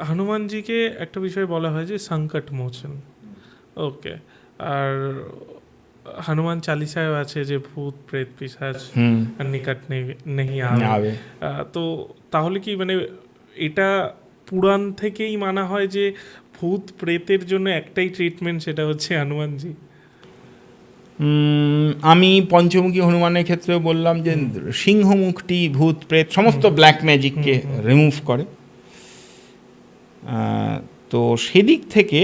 হনুমানজিকে একটা বিষয় বলা হয় যে সংকট মোচন। ওকে। আর হনুমান চালিসায় আছে যে ভূত প্রেত পিশাচ নিকট নেহি আবে। তো তাহলে কি মানে এটা পুরাণ থেকেই মানা হয় যে ভূত প্রেতের জন্য একটাই ট্রিটমেন্ট, সেটা হচ্ছে হনুমানজি? আমি পঞ্চমুখী হনুমানের ক্ষেত্রেও বললাম যে সিংহমুখটি ভূত প্রেত সমস্ত ব্ল্যাক ম্যাজিককে রিমুভ করে। তো সেদিক থেকে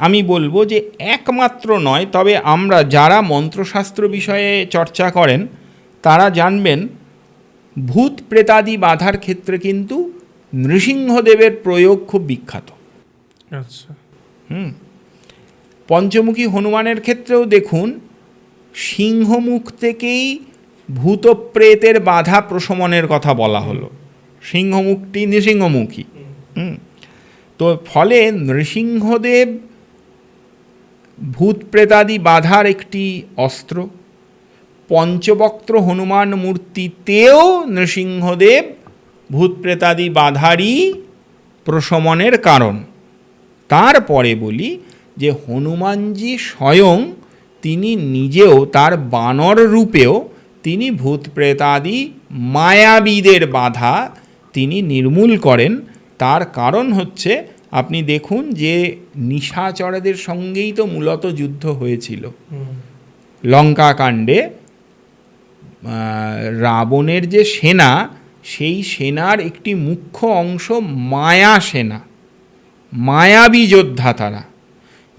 আমি বলবো যে একমাত্র নয়, তবে আমরা যারা মন্ত্রশাস্ত্র বিষয়ে চর্চা করেন তারা জানবেন ভূত প্রেতাদি বাধার ক্ষেত্রে কিন্তু নৃসিংহদেবের প্রয়োগ খুব বিখ্যাত। আচ্ছা। পঞ্চমুখী হনুমানের ক্ষেত্রেও দেখুন সিংহমুখ থেকেই ভূত প্রেতের বাধা প্রশমনের কথা বলা হলো। সিংহমুখটি নৃসিংহমুখী। তো ফলে নৃসিংহদেব ভূত প্রেতাদি বাধার একটি অস্ত্র। পঞ্চবক্ত্র হনুমান মূর্তিতেও নৃসিংহদেব ভূত প্রেতাদি বাধারই প্রশমনের কারণ। তারপরে বলি যে হনুমানজি স্বয়ং তিনি নিজেও তার বানর রূপেও তিনি ভূত প্রেতাদি মায়াবীদের বাধা তিনি নির্মূল করেন। তার কারণ হচ্ছে আপনি দেখুন যে নিশাচরদের সঙ্গেই তো মূলত যুদ্ধ হয়েছিল। লঙ্কাকাণ্ডে রাবণের যে সেনা, সেই সেনার একটি মুখ্য অংশ মায়া সেনা, মায়াবী যোদ্ধা তারা।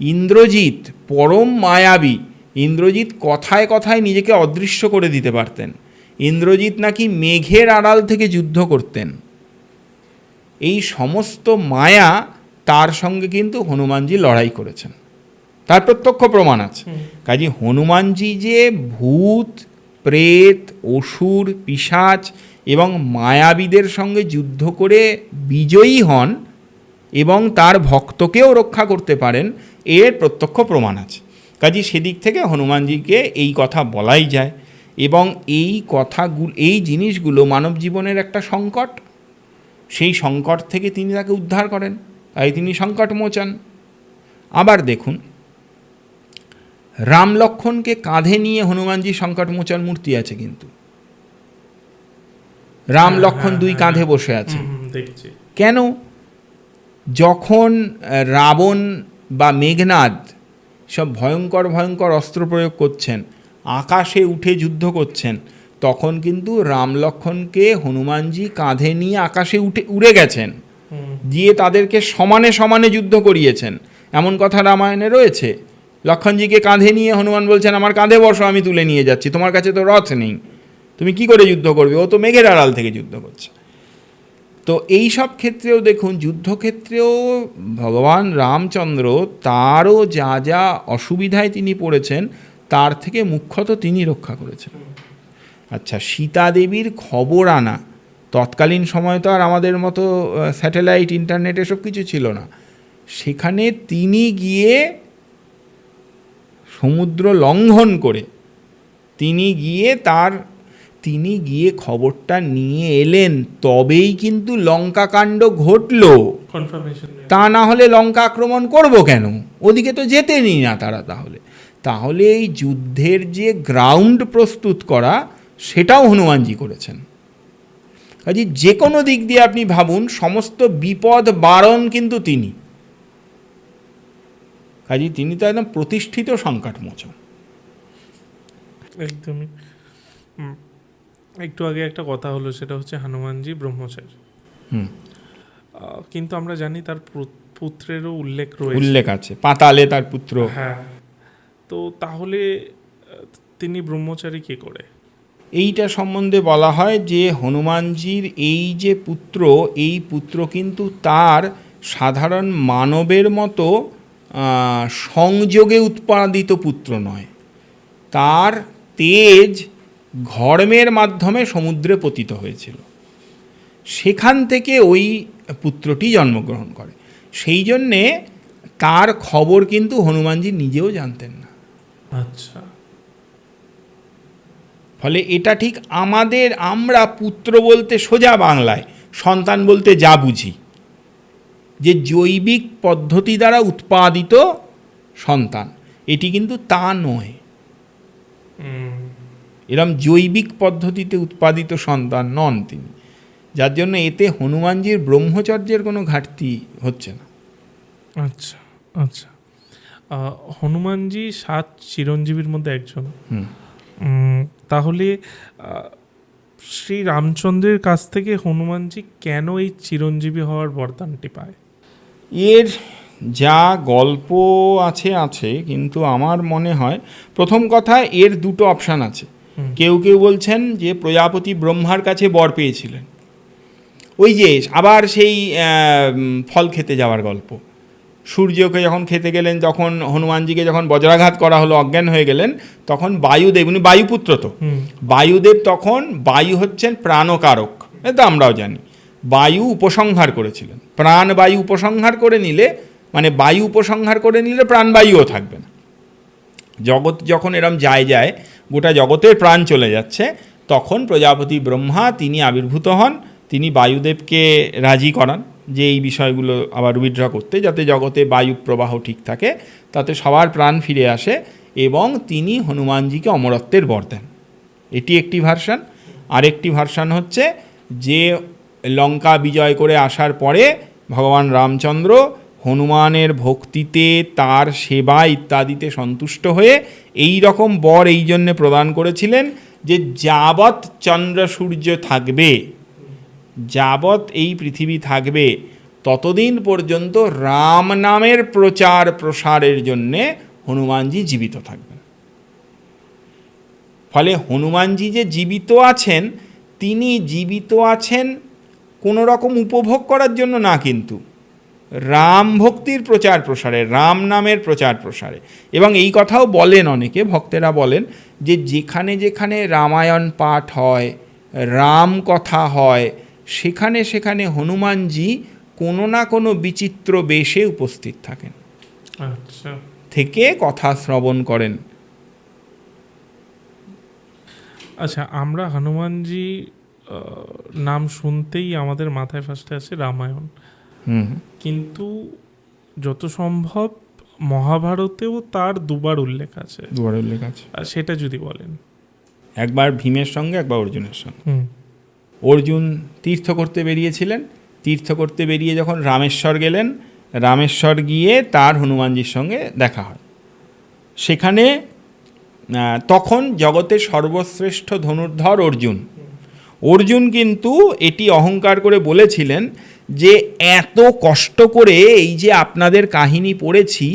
ইন্দ্রজিৎ পরম মায়াবী। ইন্দ্রজিৎ কথায় কথায় নিজেকে অদৃশ্য করে দিতে পারতেন। ইন্দ্রজিৎ নাকি মেঘের আড়াল থেকে যুদ্ধ করতেন। এই সমস্ত মায়া তার সঙ্গে কিন্তু হনুমানজি লড়াই করেছেন, তার প্রত্যক্ষ প্রমাণ আছে। কাজে হনুমানজি যে ভূত প্রেত অসুর পিশাচ এবং মায়াবীদের সঙ্গে যুদ্ধ করে বিজয়ী হন এবং তার ভক্তকেও রক্ষা করতে পারেন, এর প্রত্যক্ষ প্রমাণ আছে। কাজে সেদিক থেকে হনুমানজিকে এই কথা বলাই যায়। এবং এই কথাগুলো, এই জিনিসগুলো মানব জীবনের একটা সংকট, সেই সংকট থেকে তিনি তাকে উদ্ধার করেন, তাই তিনি সংকট মোচন। আবার দেখুন রাম লক্ষ্মণকে কাঁধে নিয়ে হনুমানজি সংকট মোচন মূর্তি আছে, কিন্তু রাম লক্ষ্মণ দুই কাঁধে বসে আছে। কেন? যখন রাবণ বা মেঘনাদ সব ভয়ঙ্কর ভয়ঙ্কর অস্ত্র প্রয়োগ করছেন, আকাশে উঠে যুদ্ধ করছেন, তখন কিন্তু রাম লক্ষ্মণকে হনুমানজি কাঁধে নিয়ে আকাশে উড়ে গেছেন, দিয়ে তাদেরকে সমানে সমানে যুদ্ধ করিয়েছেন। এমন কথা রামায়ণে রয়েছে। লক্ষ্মণজিকে কাঁধে নিয়ে হনুমান বলছেন, আমার কাঁধে বসো, আমি তুলে নিয়ে যাচ্ছি, তোমার কাছে তো রথ নেই, তুমি কি করে যুদ্ধ করবে, ও তো মেঘের আড়াল থেকে যুদ্ধ করছে। তো এই সব ক্ষেত্রেও দেখুন, যুদ্ধক্ষেত্রেও ভগবান রামচন্দ্র তারও যা যা অসুবিধায় তিনি পড়েছেন, তার থেকে মুখ্যত তিনি রক্ষা করেছেন। আচ্ছা, সীতা দেবীর খবর আনা, তৎকালীন সময় তো আর আমাদের মতো স্যাটেলাইট ইন্টারনেট এসব কিছু ছিল না। সেখানে তিনি গিয়ে সমুদ্র লঙ্ঘন করে তিনি গিয়ে খবরটা নিয়ে এলেন, তবেই কিন্তু লঙ্কা কাণ্ড ঘটল। তা না হলে লঙ্কা আক্রমণ করব কেন? ওদিকে তো যেতেনি না তারা। তাহলে এই যুদ্ধের যে গ্রাউন্ড প্রস্তুত করা, সেটাও হনুমানজি করেছেন। কাজে যে কোনো দিক দিয়ে আপনি ভাবুন, সমস্ত বিপদ বারণ কিন্তু তিনি। কাজে তিনি তো একদম প্রতিষ্ঠিত সংকট মোচন। একদমই। একটু আগে একটা কথা হলো, সেটা হচ্ছে হনুমানজি ব্রহ্মচারী। কিন্তু আমরা জানি তার পুত্রেরও উল্লেখ আছে, পাতালে তার পুত্র। হ্যাঁ, তো তাহলে তিনি ব্রহ্মচারী কে করে? এইটা সম্বন্ধে বলা হয় যে হনুমানজির এই যে পুত্র, এই পুত্র কিন্তু তার সাধারণ মানবের মতো সংযোগে উৎপাদিত পুত্র নয়। তার তেজ ঘর্মের মাধ্যমে সমুদ্রে পতিত হয়েছিল, সেখান থেকে ওই পুত্রটি জন্মগ্রহণ করে। সেই জন্যে তার খবর কিন্তু হনুমানজি নিজেও জানতেন না। আচ্ছা। ফলে এটা ঠিক আমরা পুত্র বলতে সোজা বাংলায় সন্তান বলতে যা বুঝি, যে জৈবিক পদ্ধতি দ্বারা উৎপাদিত সন্তান, এটি কিন্তু তা নয়। এরম জৈবিক পদ্ধতিতে উৎপাদিত সন্তান নন তিনি, যার জন্য এতে হনুমানজির ব্রহ্মচর্যের কোনো ঘাটতি হচ্ছে না। আচ্ছা আচ্ছা, হনুমানজি 7 চিরঞ্জীবীর মধ্যে একজন। তাহলে শ্রী রামচন্দ্রের কাছ থেকে হনুমানজি কেন এই চিরঞ্জীবী হওয়ার বরদানটি পায়? এর যা গল্প আছে, কিন্তু আমার মনে হয় প্রথম কথা এর দুটো অপশান আছে। কেউ কেউ বলছেন যে প্রজাপতি ব্রহ্মার কাছে বর পেয়েছিলেন, ওই যে আবার সেই ফল খেতে যাওয়ার গল্প। সূর্যকে যখন খেতে গেলেন, তখন হনুমানজিকে যখন বজ্রাঘাত করা হলো, অজ্ঞান হয়ে গেলেন, তখন বায়ুদেব, উনি বায়ুপুত্র তো, বায়ুদেব তখন, বায়ু হচ্ছেন প্রাণকারক, এটা আমরাও জানি, বায়ু উপসংহার করেছিলেন। প্রাণ বায়ু উপসংহার করে নিলে, মানে বায়ু উপসংহার করে নিলে প্রাণবায়ুও থাকবে না। জগৎ যখন এরম যায় গোটা জগতের প্রাণ চলে যাচ্ছে, তখন প্রজাপতি ব্রহ্মা তিনি আবির্ভূত হন, তিনি বায়ুদেবকে রাজি করান যে এই বিষয়গুলো আবার উইথড্র করতে, যাতে জগতে বায়ু প্রবাহ ঠিক থাকে, তাতে সবার প্রাণ ফিরে আসে, এবং তিনি হনুমানজিকে অমরত্বের বর দেন। এটি একটি ভার্সান। আরেকটি ভার্সান হচ্ছে যে লঙ্কা বিজয় করে আসার পরে ভগবান রামচন্দ্র হনুমানের ভক্তিতে, তার সেবা ইত্যাদিতে সন্তুষ্ট হয়ে এই রকম বর এই জন্যে প্রদান করেছিলেন যে যাবৎ চন্দ্র সূর্য থাকবে, যাবৎ এই পৃথিবী থাকবে, ততদিন পর্যন্ত রাম নামের প্রচার প্রসারের জন্যে হনুমানজি জীবিত থাকবেন। ফলে হনুমানজি যে জীবিত আছেন, তিনি জীবিত আছেন কোনো রকম উপভোগ করার জন্য না, কিন্তু রাম ভক্তির প্রচার প্রসারে, রাম নামের প্রচার প্রসারে। এবং এই কথাও বলেন অনেকে, ভক্তেরা বলেন যে যেখানে যেখানে রামায়ণ পাঠ হয়, রাম কথা হয়, সেখানে সেখানে হনুমানজি কোনো না কোনো বিচিত্র বেশে উপস্থিত থাকেন, আচ্ছা, থেকে কথা শ্রবণ করেন। আচ্ছা, আমরা হনুমানজি নাম শুনতেই আমাদের মাথায় ফার্স্টে আসে রামায়ণ, কিন্তু যত সম্ভব মহাভারতেও তার দুবার উল্লেখ আছে। আর সেটা যদি বলেন। একবার ভীমের সঙ্গে, একবার অর্জুনের সঙ্গে। অর্জুন তীর্থ করতে বেরিয়েছিলেন, তীর্থ করতে বেরিয়ে যখন রামেশ্বর গেলেন, রামেশ্বর গিয়ে তার হনুমানজির সঙ্গে দেখা হয়। সেখানে তখন জগতের সর্বশ্রেষ্ঠ ধনুর্ধর অর্জুন। অর্জুন কিন্তু এটি অহংকার করে বলেছিলেন যে এত কষ্ট করে এই যে আপনাদের কাহিনী পড়েছি,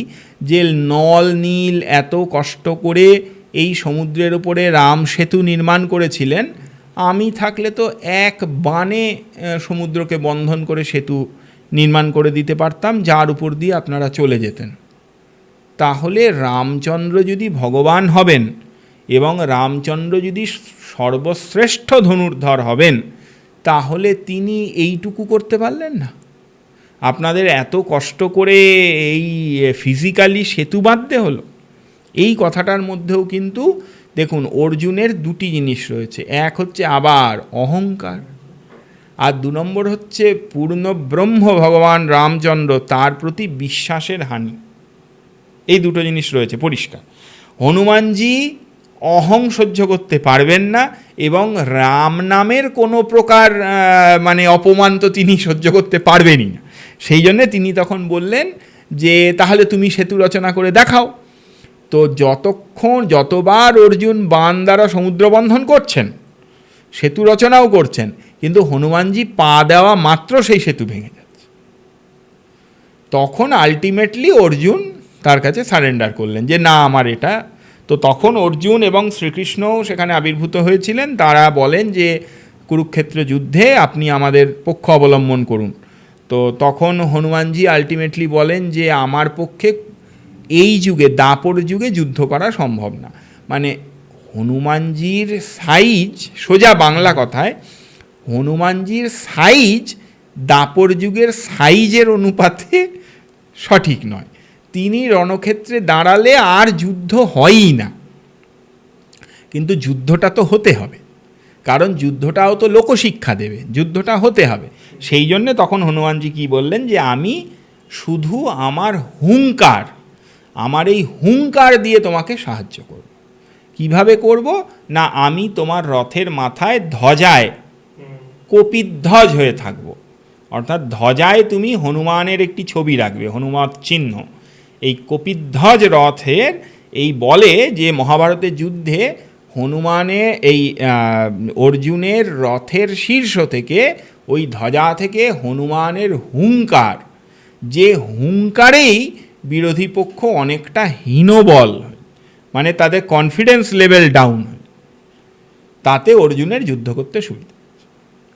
যে নল নীল এত কষ্ট করে এই সমুদ্রের উপরে রাম সেতু নির্মাণ করেছিলেন, আমি থাকলে তো এক বাণে সমুদ্রকে বন্ধন করে সেতু নির্মাণ করে দিতে পারতাম, যার উপর দিয়ে আপনারা চলে যেতেন। তাহলে রামচন্দ্র যদি ভগবান হবেন এবং রামচন্দ্র যদি সর্বশ্রেষ্ঠ ধনুর্ধর হবেন, তাহলে তিনি এইটুকু করতে পারলেন না? আপনাদের এত কষ্ট করে এই ফিজিক্যালি সেতু বাঁধতে হলো। এই কথাটার মধ্যেও কিন্তু দেখুন অর্জুনের দুটি জিনিস রয়েছে। এক হচ্ছে আবার অহংকার, আর 2 নম্বর হচ্ছে পূর্ণ ব্রহ্ম ভগবান রামচন্দ্র, তার প্রতি বিশ্বাসের হানি। এই দুটো জিনিস রয়েছে পরিষ্কার। হনুমানজি অহং সহ্য করতে পারবেন না, এবং রাম নামের কোনো প্রকার মানে অপমান তো তিনি সহ্য করতে পারবেনই না। সেই জন্যে তিনি তখন বললেন যে তাহলে তুমি সেতু রচনা করে দেখাও। তো যতবার অর্জুন বাণ দ্বারা সমুদ্র বন্ধন করছেন, সেতু রচনাও করছেন, কিন্তু হনুমানজি পা দেওয়া মাত্র সেই সেতু ভেঙে যাচ্ছে। তখন আলটিমেটলি অর্জুন তার কাছে সারেন্ডার করলেন যে না, আমার এটা। তো তখন অর্জুন এবং শ্রীকৃষ্ণও সেখানে আবির্ভূত হয়েছিলেন। তারা বলেন যে কুরুক্ষেত্র যুদ্ধে আপনি আমাদের পক্ষ অবলম্বন করুন। তো তখন হনুমানজি আলটিমেটলি বলেন যে আমার পক্ষে এই যুগে, দাপর যুগে যুদ্ধ করা সম্ভব না। মানে হনুমানজির সাইজ, সোজা বাংলা কথায়, হনুমানজির সাইজ দাপর যুগের সাইজের অনুপাতে সঠিক নয়। তিনি রণক্ষেত্রে দাঁড়ালে আর যুদ্ধ হয়ই না। কিন্তু যুদ্ধটা তো হতে হবে, কারণ যুদ্ধটাও তো লোকশিক্ষা দেবে, যুদ্ধটা হতে হবে। সেই জন্যে তখন হনুমানজি কি বললেন যে আমি শুধু আমার হুঙ্কার, আমার এই হুঙ্কার দিয়ে তোমাকে সাহায্য করব। কিভাবে করব না, আমি তোমার রথের মাথায় ধ্বজায় কপিধ্বজ হয়ে থাকব, অর্থাৎ ধ্বজায় তুমি হনুমানের একটি ছবি রাখবে, হনুমান চিহ্ন। এই কপিধ্বজ রথের এই বলে যে মহাভারতের যুদ্ধে এই অর্জুনের রথের শীর্ষ থেকে ওই ধ্বজা থেকে হনুমানের হুঙ্কার, যে হুঙ্কারেই বিরোধী পক্ষ অনেকটা হীনবল, মানে তাদের কনফিডেন্স লেভেল ডাউন হয়, তাতে অর্জুনের যুদ্ধ করতে সুবিধা।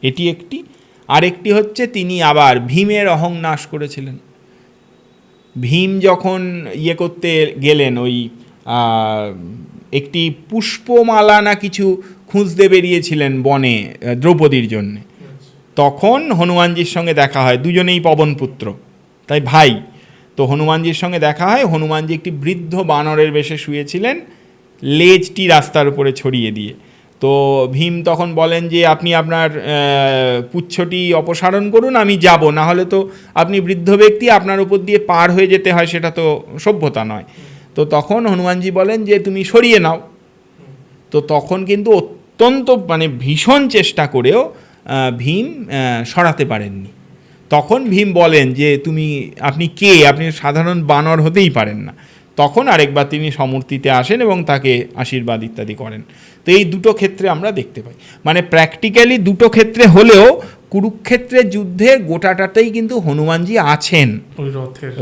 এটি একটি। আরেকটি হচ্ছে তিনি আবার ভীমের অহং নাশ করেছিলেন। ভীম যখন করতে গেলেন, ওই একটি পুষ্পমালা না কিছু খুঁজতে বেরিয়েছিলেন বনে দ্রৌপদীর জন্যে, তখন হনুমানজির সঙ্গে দেখা হয়, দুজনেই পবনপুত্র, তাই ভাই। তো হনুমানজির সঙ্গে দেখা হয়, হনুমানজি একটি বৃদ্ধ বানরের বেশে শুয়েছিলেন, লেজটি রাস্তার উপরে ছড়িয়ে দিয়ে। তো ভীম তখন বলেন যে আপনি আপনার পুচ্ছটি অপসারণ করুন, আমি যাব, না হলে তো আপনি বৃদ্ধ ব্যক্তি, আপনার উপর দিয়ে পার হয়ে যেতে হয়, সেটা তো সভ্যতা নয়। তো তখন হনুমানজি বলেন যে তুমি সরিয়ে নাও। তো তখন কিন্তু অত্যন্ত ভীষণ চেষ্টা করেও ভীম সরাতে পারেননি। তখন ভীম বলেন যে আপনি কে, আপনি সাধারণ বানর হতেই পারেন না। তখন আরেকবার তিনি সমূর্তিতে আসেন এবং তাকে আশীর্বাদ ইত্যাদি করেন। তো এই দুটো ক্ষেত্রে আমরা দেখতে পাই, প্র্যাকটিক্যালি দুটো ক্ষেত্রে হলেও কুরুক্ষেত্রের যুদ্ধে গোটাটাতেই কিন্তু হনুমানজি আছেন ওই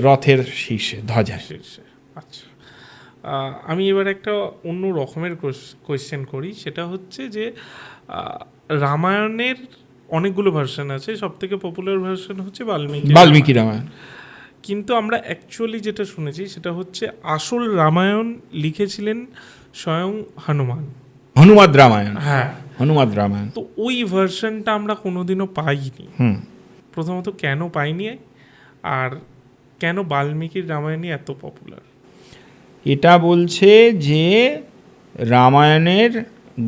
রথের শীর্ষে, ধ্বজায় শীর্ষে। আচ্ছা, আমি এবার একটা অন্য রকমের কোয়েশ্চেন করি, সেটা হচ্ছে যে রামায়ণের অনেকগুলো ভার্সন আছে, সব থেকে পপুলার ভার্সন হচ্ছে বাল্মীকি রামায়ণ। কিন্তু আমরা অ্যাকচুয়ালি যেটা শুনেছি সেটা হচ্ছে আসল রামায়ণ লিখেছিলেন স্বয়ং হনুমাদ রামায়ণ। হ্যাঁ, হনুমাদ রামায়ণ। তো ওই ভার্সনটা আমরা কোনোদিনও পাইনি। প্রথমত কেন পাইনি, আর কেন বাল্মীকির রামায়ণই এত পপুলার? এটা বলছে যে রামায়ণের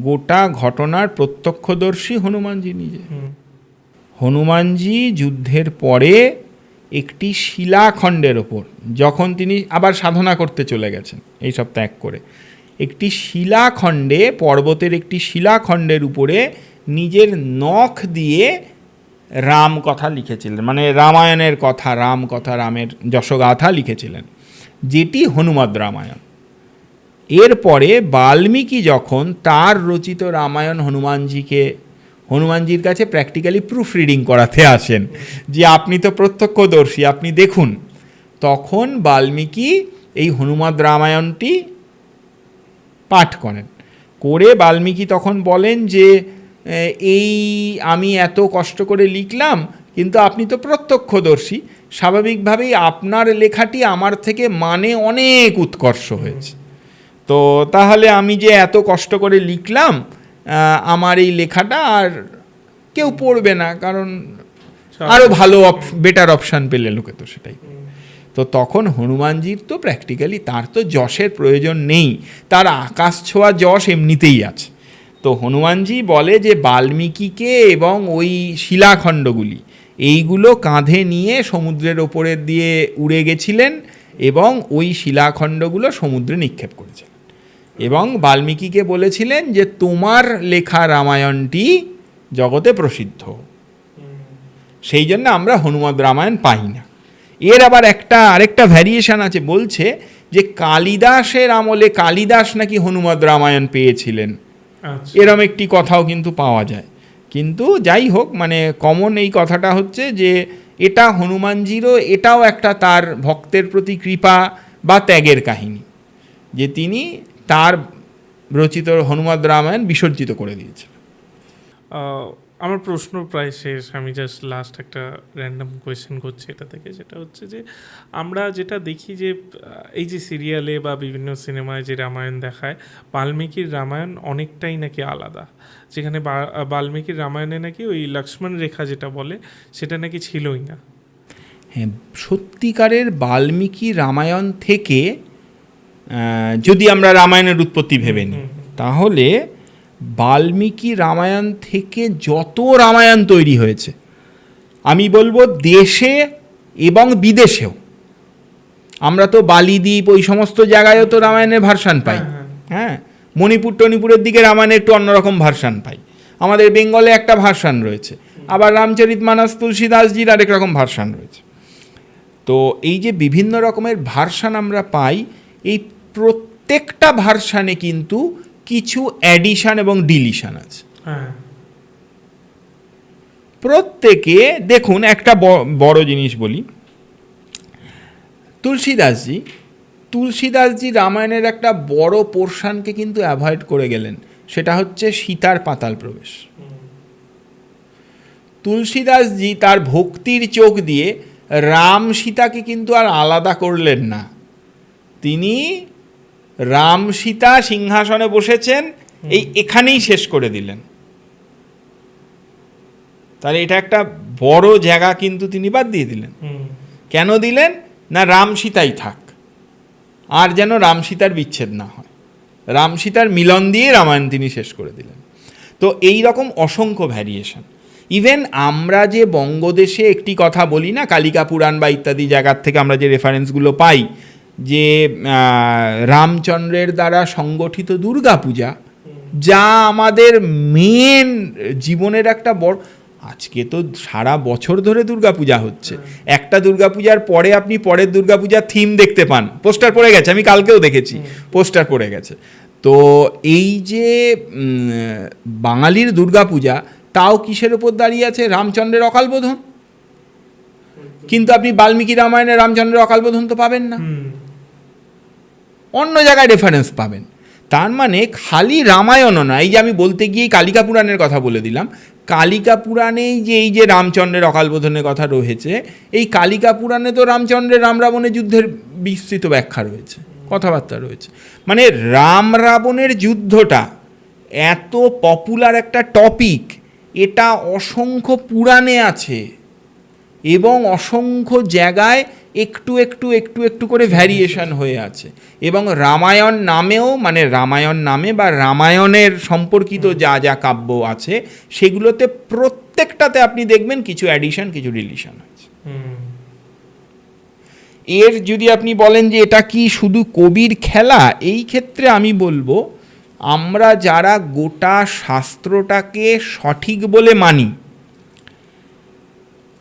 গোটা ঘটনার প্রত্যক্ষদর্শী হনুমানজি নিজে। হনুমানজি যুদ্ধের পরে একটি শিলাখণ্ডের ওপর, যখন তিনি আবার সাধনা করতে চলে গেছেন এই সব ত্যাগ করে, একটি শিলাখণ্ডে, পর্বতের একটি শিলাখণ্ডের উপরে নিজের নখ দিয়ে রাম কথা লিখেছিলেন, রামায়ণের কথা, রাম কথা, রামের যশগাথা লিখেছিলেন, যেটি হনুমদ রামায়ণ। এরপরে বাল্মীকি যখন তার রচিত রামায়ণ হনুমানজির কাছে প্র্যাকটিক্যালি প্রুফ রিডিং করাতে আসেন, যে আপনি তো প্রত্যক্ষদর্শী, আপনি দেখুন, তখন বাল্মীকি এই হনুমদ রামায়ণটি পাঠ করেন। করে বাল্মীকি তখন বলেন যে আমি এত কষ্ট করে লিখলাম, কিন্তু আপনি তো প্রত্যক্ষদর্শী, স্বাভাবিকভাবেই আপনার লেখাটি আমার থেকে অনেক উৎকর্ষ হয়েছে। তো তাহলে আমি যে এত কষ্ট করে লিখলাম, আমার এই লেখাটা আর কেউ পড়বে না, কারণ আরও ভালো বেটার অপশান পেলে লোকে তো সেটাই। তো তখন হনুমানজির তো প্র্যাকটিক্যালি তার তো যশের প্রয়োজন নেই, তার আকাশ ছোঁয়া যশ এমনিতেই আছে। তো হনুমানজি বলে যে বাল্মীকিকে এবং ওই শিলাখণ্ডগুলি, এইগুলো কাঁধে নিয়ে সমুদ্রের ওপরে দিয়ে উড়ে গেছিলেন এবং ওই শিলাখণ্ডগুলো সমুদ্রে নিক্ষেপ করেছিলেন, এবং বাল্মীকিকে বলেছিলেন যে তোমার লেখা রামায়ণটি জগতে প্রসিদ্ধ। সেই জন্য আমরা হনুমদ রামায়ণ পাই না। এর আবার আরেকটা ভ্যারিয়েশন আছে, বলছে যে কালিদাসের আমলে কালিদাস নাকি হনুমদ রামায়ণ পেয়েছিলেন, এরম একটি কথাও কিন্তু পাওয়া যায়। কিন্তু যাই হোক, কমন এই কথাটা হচ্ছে যে এটা হনুমানজিরও এটাও একটা তার ভক্তের প্রতি কৃপা বা ত্যাগের কাহিনী, যে তিনি তার রচিত হনুমদ রামায়ণ বিসর্জিত করে দিয়েছিলেন। আমার প্রশ্ন প্রায় শেষ, আমি জাস্ট লাস্ট একটা র্যান্ডম কোয়েশ্চেন করছি এটা থেকে, যেটা হচ্ছে যে আমরা যেটা দেখি যে এই যে সিরিয়ালে বা বিভিন্ন সিনেমায় যে রামায়ণ দেখায়, বাল্মীকির রামায়ণ অনেকটাই নাকি আলাদা, যেখানে বাল্মীকির রামায়ণে নাকি ওই লক্ষ্মণ রেখা যেটা বলে সেটা নাকি ছিলই না। হ্যাঁ, সত্যিকারের বাল্মীকি রামায়ণ থেকে যদি আমরা রামায়ণের উৎপত্তি ভেবে নিই, তাহলে বাল্মীকি রামায়ণ থেকে যত রামায়ণ তৈরি হয়েছে আমি বলবো দেশে এবং বিদেশেও, আমরা তো বালিদ্বীপ ওই সমস্ত জায়গায়ও তো রামায়ণের ভার্সান পাই, হ্যাঁ, মণিপুর টনিপুরের দিকে রামায়ণের একটু অন্যরকম ভার্সান পাই, আমাদের বেঙ্গলে একটা ভার্সান রয়েছে, আবার রামচরিতমানস তুলসীদাসজির আরেক রকম ভার্সান রয়েছে। তো এই যে বিভিন্ন রকমের ভার্সান আমরা পাই, এই প্রত্যেকটা ভার্সানে কিন্তু কিছু অ্যাডিশন এবং ডিলিশন আছে। প্রত্যেকে দেখুন, একটা বড় জিনিস বলি, তুলসীদাসজি রামায়ণের একটা বড় পোর্শনকে কিন্তু অ্যাভয়েড করে গেলেন, সেটা হচ্ছে সীতার পাতাল প্রবেশ। তুলসীদাসজি তার ভক্তির চোখ দিয়ে রাম সীতাকে কিন্তু আর আলাদা করলেন না, তিনি রাম সীতা সিংহাসনে বসেছেন এখানেই শেষ করে দিলেন। তাহলে এটা একটা বড় জায়গা কিন্তু তিনি বাদ দিয়ে দিলেন। কেন দিলেন? না, রাম সীতাই থাক, আর যেন রাম সীতার বিচ্ছেদ না হয়, রাম সীতার মিলন দিয়ে রামায়ণ তিনি শেষ করে দিলেন। তো এই রকম অসংখ্য ভ্যারিয়েশন। ইভেন আমরা যে বঙ্গদেশে একটি কথা বলি না, কালিকা পুরাণ বা ইত্যাদি জায়গার থেকে আমরা যে রেফারেন্সগুলো পাই, যে রামচন্দ্রের দ্বারা সংগঠিত দুর্গাপূজা, যা আমাদের মেন জীবনের একটা বড়, আজকে তো সারা বছর ধরে দুর্গাপূজা হচ্ছে, একটা দুর্গাপূজার পরে আপনি পরের দুর্গাপূজার থিম দেখতে পান, পোস্টার পড়ে গেছে, আমি কালকেও দেখেছি পোস্টার পড়ে গেছে। তো এই যে বাঙালির দুর্গাপূজা, তাও কিসের ওপর দাঁড়িয়ে আছে? রামচন্দ্রের অকালবোধন। কিন্তু আপনি বাল্মীকি রামায়ণে রামচন্দ্রের অকালবোধন তো পাবেন না, অন্য জায়গায় রেফারেন্স পাবেন। তার মানে খালি রামায়ণও না, এই যে আমি বলতে গিয়ে কালিকা পুরাণের কথা বলে দিলাম, কালিকা পুরাণেই যে এই যে রামচন্দ্রের অকালবোধনের কথা রয়েছে, এই কালিকা পুরাণে তো রামচন্দ্রের রাম রাবণের যুদ্ধের বিস্তৃত ব্যাখ্যা রয়েছে, কথাবার্তা রয়েছে। মানে রাম রাবণের যুদ্ধটা এত পপুলার একটা টপিক, এটা অসংখ্য পুরাণে আছে এবং অসংখ্য জায়গায় একটু একটু একটু একটু করে ভ্যারিয়েশন হয়ে আছে। এবং রামায়ণ নামেও, মানে রামায়ণ নামে বা রামায়ণের সম্পর্কিত যা যা কাব্য আছে, সেগুলোতে প্রত্যেকটাতে আপনি দেখবেন কিছু অ্যাডিশন, কিছু ডিলিশন আছে। এর যদি আপনি বলেন যে এটা কি শুধু কবির খেলা, এই ক্ষেত্রে আমি বলবো, আমরা যারা গোটা শাস্ত্রটাকে সঠিক বলে মানি,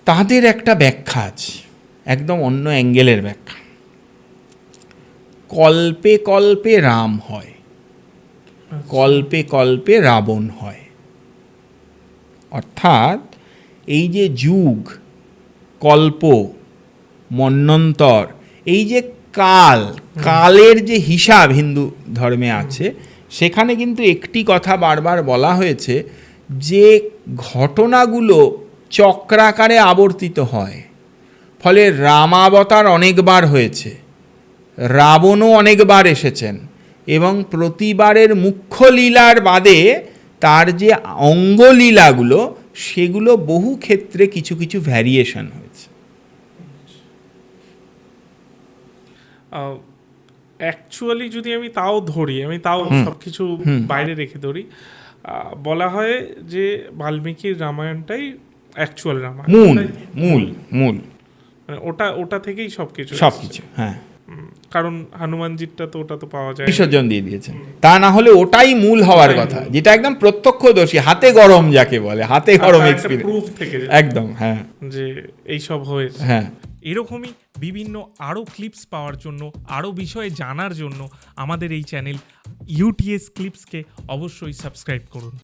তাদের একটা ব্যাখ্যা আছে, একদম অন্য অ্যাঙ্গেলের ব্যাখ্যা। কল্পে কল্পে রাম হয়, কল্পে কল্পে রাবণ হয়। অর্থাৎ এই যে যুগ, কল্প, মন্বন্তর, এই যে কালের যে হিসাব হিন্দু ধর্মে আছে, সেখানে কিন্তু একটি কথা বারবার বলা হয়েছে যে ঘটনাগুলো চক্রাকারে আবর্তিত হয়, ফলে রামাবতার অনেকবার হয়েছে, রাবণও অনেকবার এসেছেন, এবং প্রতিবারের মুখ্য লীলার বাদে তার যে অঙ্গলীলাগুলো, সেগুলো বহু ক্ষেত্রে কিছু কিছু ভ্যারিয়েশন হয়েছে। অ্যাকচুয়ালি যদি আমি তাও ধরি, আমি তাও সব কিছু বাইরে রেখে ধরি, বলা হয় যে বাল্মীকির রামায়ণটাই অ্যাকচুয়াল রামায়ণ, মূল মানে ওটা থেকেই সবকিছু, হ্যাঁ। কারণ হনুমানজিটা তো ওটা তো পাওয়া যায়, বিসর্জন দিয়ে দিয়েছেন, তা না হলে ওটাই মূল হওয়ার কথা, যেটা একদম প্রত্যক্ষদর্শী, হাতে গরম যাকে বলে, হাতে গরম এক্সপেরিয়েন্স, প্রুফ থেকে একদম, হ্যাঁ, যে এই সব হয়েছে। হ্যাঁ, এরকমই বিভিন্ন আরও ক্লিপস পাওয়ার জন্য, আরও বিষয়ে জানার জন্য আমাদের এই চ্যানেল ইউটিএস ক্লিপসকে অবশ্যই সাবস্ক্রাইব করুন।